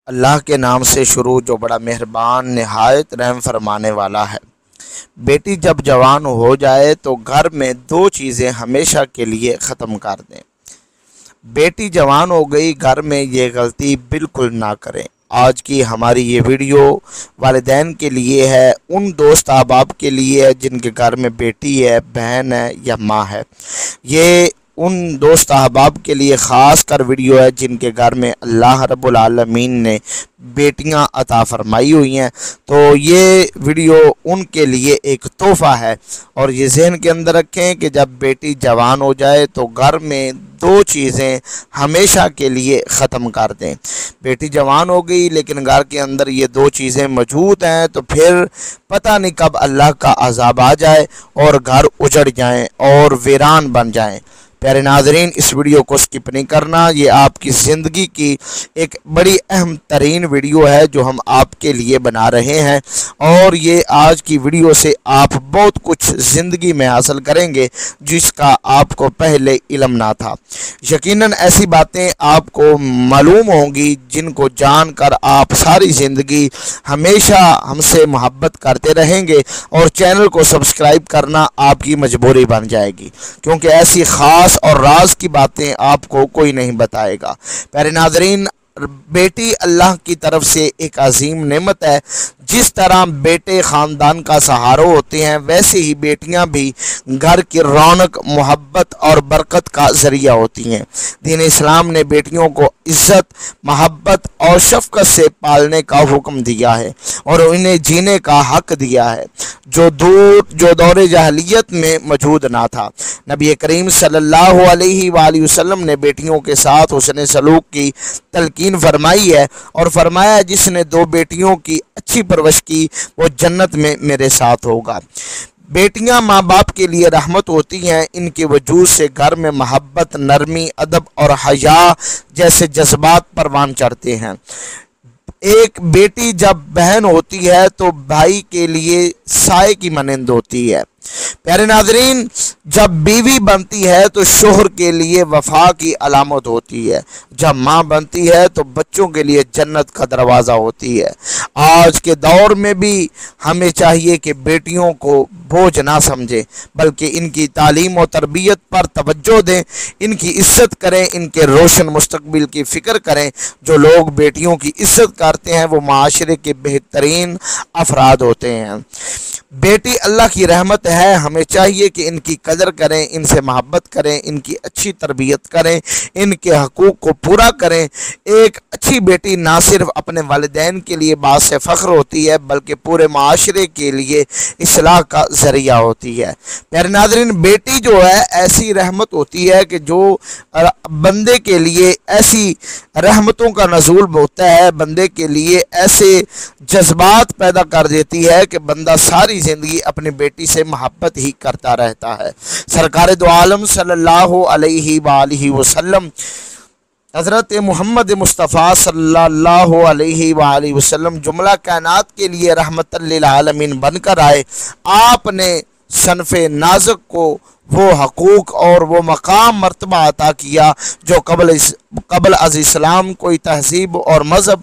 اللہ کے نام سے شروع جو بڑا مہربان نہایت رحم فرمانے والا ہے۔ بیٹی جب جوان ہو جائے تو گھر میں دو چیزیں ہمیشہ کے لیے ختم کر دیں۔ بیٹی جوان ہو گئی، گھر میں یہ غلطی بالکل نہ کریں۔ آج کی ہماری یہ ویڈیو والدین کے لیے ہے، ان دوست احباب کے لیے ہے جن کے گھر میں بیٹی ہے، بہن ہے یا ماں ہے۔ یہ ان دوست احباب کے لیے خاص کر ویڈیو ہے جن کے گھر میں اللہ رب العالمین نے بیٹیاں عطا فرمائی ہوئی ہیں، تو یہ ویڈیو ان کے لیے ایک تحفہ ہے۔ اور یہ ذہن کے اندر رکھیں کہ جب بیٹی جوان ہو جائے تو گھر میں دو چیزیں ہمیشہ کے لیے ختم کر دیں۔ بیٹی جوان ہو گئی لیکن گھر کے اندر یہ دو چیزیں موجود ہیں تو پھر پتہ نہیں کب اللہ کا عذاب آ جائے اور گھر اجڑ جائیں اور ویران بن جائیں۔ پیارے ناظرین، اس ویڈیو کو سکپ نہیں کرنا، یہ آپ کی زندگی کی ایک بڑی اہم ترین ویڈیو ہے جو ہم آپ کے لیے بنا رہے ہیں، اور یہ آج کی ویڈیو سے آپ بہت کچھ زندگی میں حاصل کریں گے جس کا آپ کو پہلے علم نہ تھا۔ یقیناً ایسی باتیں آپ کو معلوم ہوں گی جن کو جان کر آپ ساری زندگی ہمیشہ ہم سے محبت کرتے رہیں گے، اور چینل کو سبسکرائب کرنا آپ کی مجبوری بن جائے گی، کیونکہ ایسی خاص اور راز کی باتیں آپ کو کوئی نہیں بتائے گا۔ پیارے ناظرین، بیٹی اللہ کی طرف سے ایک عظیم نعمت ہے۔ جس طرح بیٹے خاندان کا سہارا ہوتے ہیں، ویسے ہی بیٹیاں بھی گھر کی رونق، محبت اور برکت کا ذریعہ ہوتی ہیں۔ دین اسلام نے بیٹیوں کو عزت، محبت اور شفقت سے پالنے کا حکم دیا ہے اور انہیں جینے کا حق دیا ہے جو دور جاہلیت میں موجود نہ تھا۔ نبی کریم صلی اللہ علیہ وآلہ وسلم نے بیٹیوں کے ساتھ حسن سلوک کی تلقین فرمائی ہے اور فرمایا جس نے دو بیٹیوں کی اچھی پرورش کی وہ جنت میں میرے ساتھ ہوگا۔ بیٹیاں ماں باپ کے لیے رحمت ہوتی ہیں، ان کے وجود سے گھر میں محبت، نرمی، ادب اور حیا جیسے جذبات پروان چڑھتے ہیں۔ ایک بیٹی جب بہن ہوتی ہے تو بھائی کے لیے سائے کی مانند ہوتی ہے۔ پیارے ناظرین، جب بیوی بنتی ہے تو شوہر کے لیے وفا کی علامت ہوتی ہے، جب ماں بنتی ہے تو بچوں کے لیے جنت کا دروازہ ہوتی ہے۔ آج کے دور میں بھی ہمیں چاہیے کہ بیٹیوں کو بوجھ نہ سمجھیں، بلکہ ان کی تعلیم و تربیت پر توجہ دیں، ان کی عزت کریں، ان کے روشن مستقبل کی فکر کریں۔ جو لوگ بیٹیوں کی عزت کرتے ہیں وہ معاشرے کے بہترین افراد ہوتے ہیں۔ بیٹی اللہ کی رحمت ہے، ہمیں چاہیے کہ ان کی قدر کریں، ان سے محبت کریں، ان کی اچھی تربیت کریں، ان کے حقوق کو پورا کریں۔ ایک اچھی بیٹی نہ صرف اپنے والدین کے لیے باعث فخر ہوتی ہے بلکہ پورے معاشرے کے لیے اصلاح کا ذریعہ ہوتی ہے۔ پیارے ناظرین، بیٹی جو ہے ایسی رحمت ہوتی ہے کہ جو بندے کے لیے ایسی رحمتوں کا نزول ہوتا ہے، بندے کے لیے ایسے جذبات پیدا کر دیتی ہے کہ بندہ ساری زندگی اپنی بیٹی سے محبت ہی کرتا رہتا ہے۔ سرکار دو عالم صلی اللہ علیہ وآلہ وسلم حضرت محمد مصطفیٰ صلی اللہ علیہ وآلہ وسلم جملہ کائنات کے لیے رحمت للعالمین بن کر آئے۔ آپ نے صنف نازک کو وہ حقوق اور وہ مقام مرتبہ عطا کیا جو قبل از اسلام کوئی تہذیب اور مذہب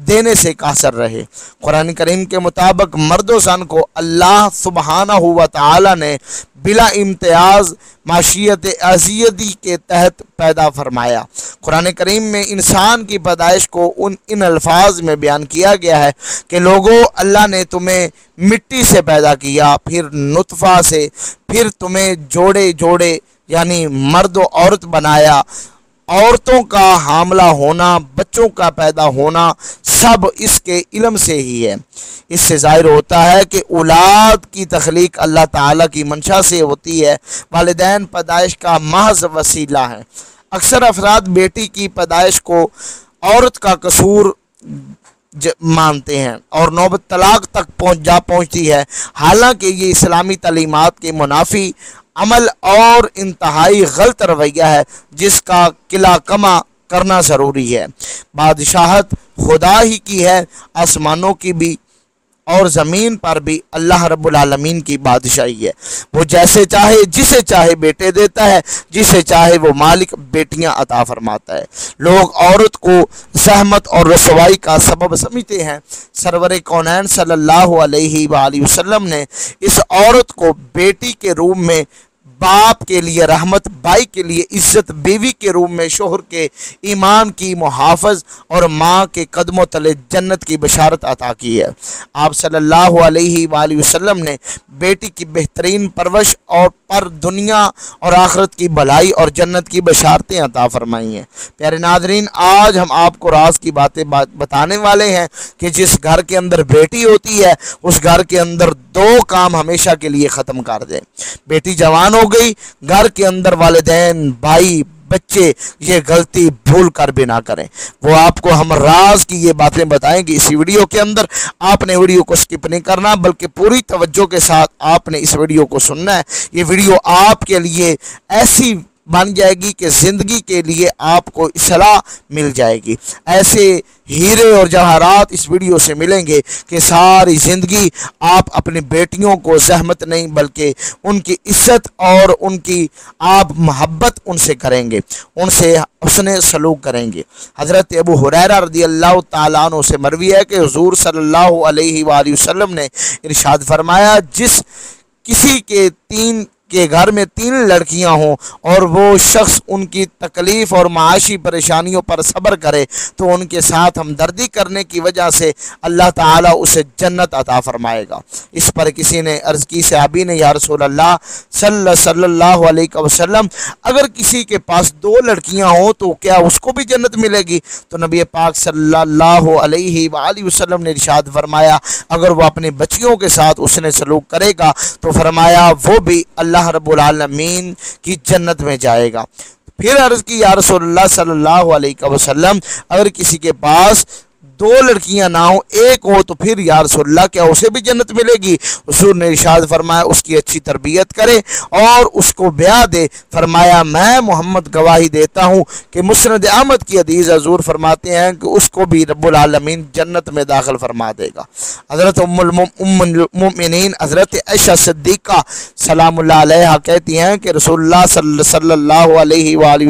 دینے سے قاصر رہے۔ قرآن کریم کے مطابق مرد و زن کو اللہ سبحانہ و تعالی نے بلا امتیاز معیشت ازدی کے تحت پیدا فرمایا۔ قرآن کریم میں انسان کی پیدائش کو ان الفاظ میں بیان کیا گیا ہے کہ لوگوں، اللہ نے تمہیں مٹی سے پیدا کیا، پھر نطفہ سے، پھر تمہیں جوڑے یعنی مرد و عورت بنایا۔ عورتوں کا حاملہ ہونا، بچوں کا پیدا ہونا سب اس کے علم سے ہی ہے۔ اس سے ظاہر ہوتا ہے کہ اولاد کی تخلیق اللہ تعالیٰ کی منشا سے ہوتی ہے۔ والدین پیدائش کا محض وسیلہ ہیں۔ اکثر افراد بیٹی کی پیدائش کو عورت کا قصور مانتے ہیں اور نوبت طلاق تک پہنچتی ہے، حالانکہ یہ اسلامی تعلیمات کے منافی عمل اور انتہائی غلط رویہ ہے جس کا قلع کما کرنا ضروری ہے۔ بادشاہت خدا ہی کی ہے، آسمانوں کی بھی اور زمین پر بھی اللہ رب العالمین کی بادشاہی ہے۔ وہ جیسے چاہے جسے چاہے بیٹے دیتا ہے، جسے چاہے وہ مالک بیٹیاں عطا فرماتا ہے۔ لوگ عورت کو زحمت اور رسوائی کا سبب سمجھتے ہیں۔ سرور کونین صلی اللہ علیہ وآلہ وسلم نے اس عورت کو بیٹی کے روپ میں، باپ کے لیے رحمت، بھائی کے لیے عزت، بیوی کے روپ میں شوہر کے ایمان کی محافظ اور ماں کے قدموں تلے جنت کی بشارت عطا کی ہے۔ آپ صلی اللہ علیہ وآلہ وسلم نے بیٹی کی بہترین پرورش اور پر دنیا اور آخرت کی بھلائی اور جنت کی بشارتیں عطا فرمائی ہیں۔ پیارے ناظرین، آج ہم آپ کو راز کی باتیں بتانے والے ہیں کہ جس گھر کے اندر بیٹی ہوتی ہے اس گھر کے اندر دو کام ہمیشہ کے لیے ختم کر دیں۔ بیٹی جوان ہو گئی، گھر کے اندر والدین، بھائی، بچے یہ غلطی بھول کر بھی نہ کریں۔ وہ آپ کو ہم راز کی یہ باتیں بتائیں گے اسی ویڈیو کے اندر۔ آپ نے ویڈیو کو سکپ نہیں کرنا بلکہ پوری توجہ کے ساتھ آپ نے اس ویڈیو کو سننا ہے۔ یہ ویڈیو آپ کے لیے ایسی بن جائے گی کہ زندگی کے لیے آپ کو اصلاح مل جائے گی۔ ایسے ہیرے اور جواہرات اس ویڈیو سے ملیں گے کہ ساری زندگی آپ اپنی بیٹیوں کو زحمت نہیں بلکہ ان کی عزت اور ان کی آپ محبت ان سے کریں گے، ان سے حسن سلوک کریں گے۔ حضرت ابو ہریرہ رضی اللہ تعالیٰ عنہ سے مروی ہے کہ حضور صلی اللہ علیہ وآلہ وسلم نے ارشاد فرمایا، جس کسی کے گھر میں 3 لڑکیاں ہوں اور وہ شخص ان کی تکلیف اور معاشی پریشانیوں پر صبر کرے تو ان کے ساتھ ہمدردی کرنے کی وجہ سے اللہ تعالیٰ اسے جنت عطا فرمائے گا۔ اس پر کسی نے عرض کی، صحابی نے، یا رسول اللہ صلی اللہ علیہ وسلم، اگر کسی کے پاس 2 لڑکیاں ہوں تو کیا اس کو بھی جنت ملے گی؟ تو نبی پاک صلی اللہ علیہ وآلہ وسلم نے ارشاد فرمایا، اگر وہ اپنے بچیوں کے ساتھ اس نے سلوک کرے گا تو فرمایا وہ بھی اللہ رب العالمین کی جنت میں جائے گا۔ پھر عرض کی، یا رسول اللہ صلی اللہ علیہ وسلم، اگر کسی کے پاس 2 لڑکیاں نہ ہوں، 1 ہو تو پھر یا رسول اللہ کیا اسے بھی جنت ملے گی؟ حضور نے ارشاد فرمایا اس کی اچھی تربیت کرے اور اس کو بیاہ دے۔ فرمایا میں محمد گواہی دیتا ہوں کہ مسند احمد کی حدیث حضور فرماتے ہیں کہ اس کو بھی رب العالمین جنت میں داخل فرما دے گا۔ حضرت ام المؤمنین حضرت عائشہ صدیقہ سلام اللہ علیہا کہتی ہیں کہ رسول اللہ صلی اللہ علیہ وآلہ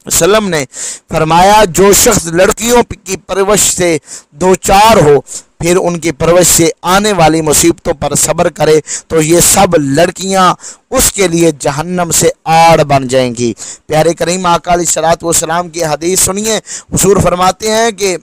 وسلم نے فرمایا، جو شخص لڑکیوں کی پرورش سے دوچار ہو پھر ان کی پرورش سے آنے والی مصیبتوں پر صبر کرے تو یہ سب لڑکیاں اس کے لیے جہنم سے آڑ بن جائیں گی۔ پیارے کریم آقا علیہ الصلوۃ والسلام کی حدیث سنیے۔ حضور فرماتے ہیں کہ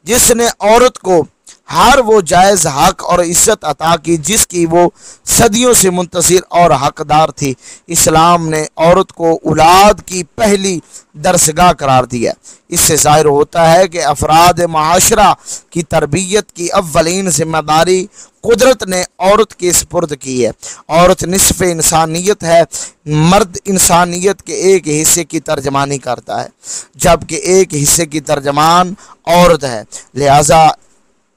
جس نے عورت کو ہر وہ جائز حق اور عزت عطا کی جس کی وہ صدیوں سے منتظر اور حقدار تھی، اسلام نے عورت کو اولاد کی پہلی درسگاہ قرار دیا۔ اس سے ظاہر ہوتا ہے کہ افراد معاشرہ کی تربیت کی اولین ذمہ داری قدرت نے عورت کے سپرد کی ہے۔ عورت نصف انسانیت ہے، مرد انسانیت کے ایک حصے کی ترجمانی کرتا ہے جبکہ ایک حصے کی ترجمان عورت ہے۔ لہذا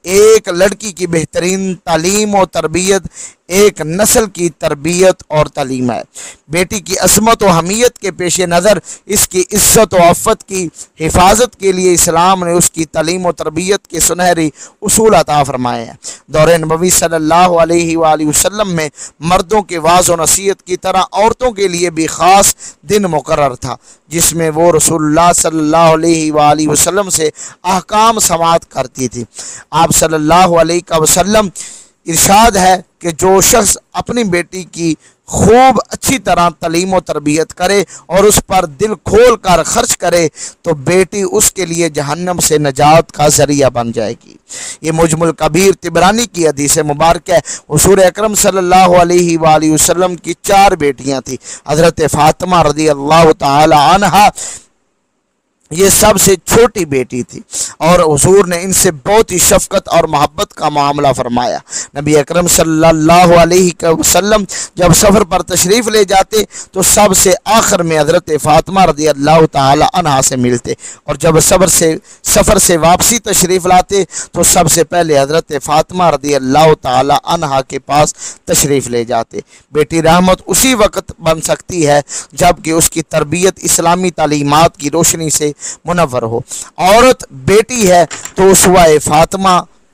ایک لڑکی کی بہترین تعلیم و تربیت ایک نسل کی تربیت اور تعلیم ہے۔ بیٹی کی عصمت و حمیت کے پیش نظر اس کی عزت و عفت کی حفاظت کے لیے اسلام نے اس کی تعلیم و تربیت کے سنہری اصول عطا فرمائے ہیں۔ دور نبوی صلی اللہ علیہ وآلہ وسلم میں مردوں کے واعظ و نصیحت کی طرح عورتوں کے لیے بھی خاص دن مقرر تھا جس میں وہ رسول اللہ صلی اللہ علیہ وآلہ وسلم سے احکام سماعت کرتی تھی۔ آپ صلی اللہ علیہ وسلم ارشاد ہے کہ جو شخص اپنی بیٹی کی خوب اچھی طرح تعلیم و تربیت کرے اور اس پر دل کھول کر خرچ کرے تو بیٹی اس کے لیے جہنم سے نجات کا ذریعہ بن جائے گی۔ یہ مجمل کبیر طبرانی کی حدیث مبارک ہے۔ حضور اکرم صلی اللہ علیہ وآلہ وسلم کی 4 بیٹیاں تھیں۔ حضرت فاطمہ رضی اللہ تعالی عنہا یہ سب سے چھوٹی بیٹی تھی اور حضور نے ان سے بہت ہی شفقت اور محبت کا معاملہ فرمایا۔ نبی اکرم صلی اللہ علیہ وسلم جب سفر پر تشریف لے جاتے تو سب سے آخر میں حضرت فاطمہ رضی اللہ تعالی عنہا سے ملتے اور جب سفر سے واپسی تشریف لاتے تو سب سے پہلے حضرت فاطمہ رضی اللہ تعالی عنہا کے پاس تشریف لے جاتے۔ بیٹی رحمت اسی وقت بن سکتی ہے جب کہ اس کی تربیت اسلامی تعلیمات کی روشنی سے منور ہو۔ عورت بیٹی ہے تو اسوہ فاطمہ